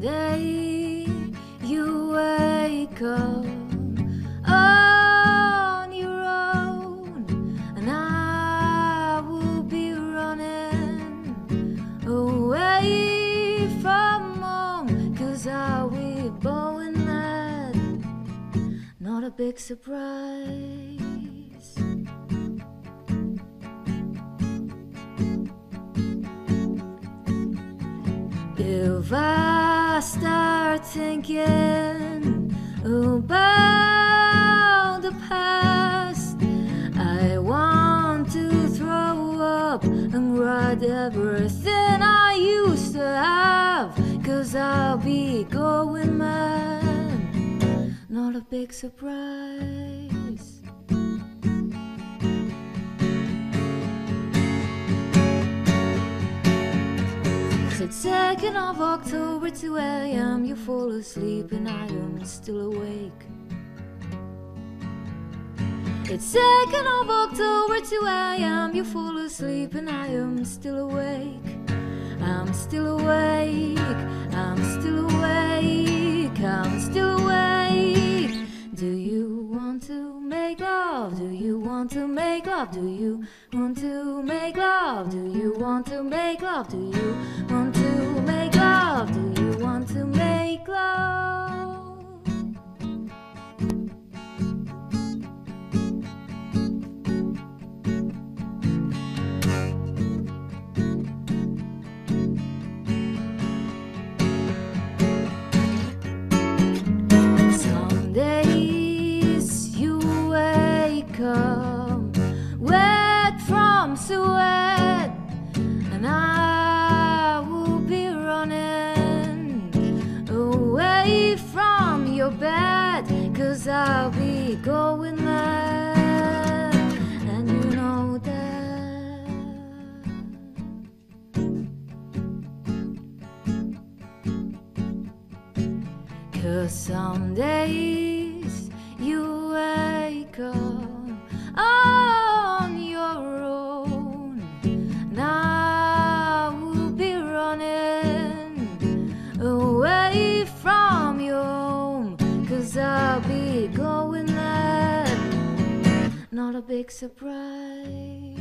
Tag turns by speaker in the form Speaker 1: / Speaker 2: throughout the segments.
Speaker 1: Someday you wake up on your own, and I will be running away from home, 'cause I'll be going mad. Not a big surprise. If I start thinking about the past, I want to throw up and write everything I used to have, 'cause I'll be going mad. Not a big surprise. It's 2nd of October, 2 a.m. You fall asleep and I am still awake. It's 2nd of October, 2 a.m. You fall asleep and I am still awake. I'm still awake. I'm still awake. I'm still awake. Do you want to make love? Do you want to make love? Do you want to make love? Do you want to make love? Do you want to make love? Do you want to make love? Some days you wake up wet from sweat, and I will be running away from your bed, 'cause I'll be going mad, and you know that. 'Cause some days you wake up on your own, and I will be running away from your home, 'cause I'll be going mad. Not a big surprise.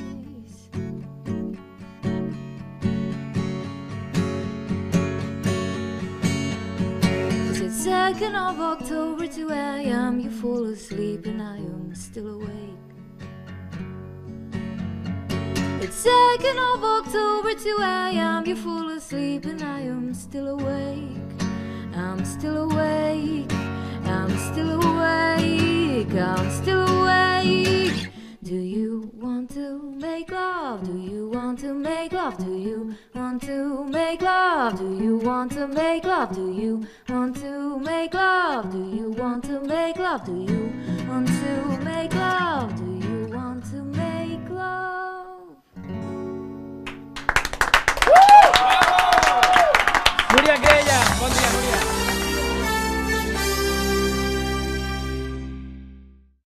Speaker 1: It's 2nd of October, 2 a.m. You fall asleep and I am still awake. It's 2nd of October, 2 a.m. You fall asleep and I am still awake. I'm still awake. I'm still awake. I'm still awake. Do you want to make love? Do you want to make love? Do you want to make love? Do you want to make love? Do you want to make love? Do you want to make love? Do you want to make love?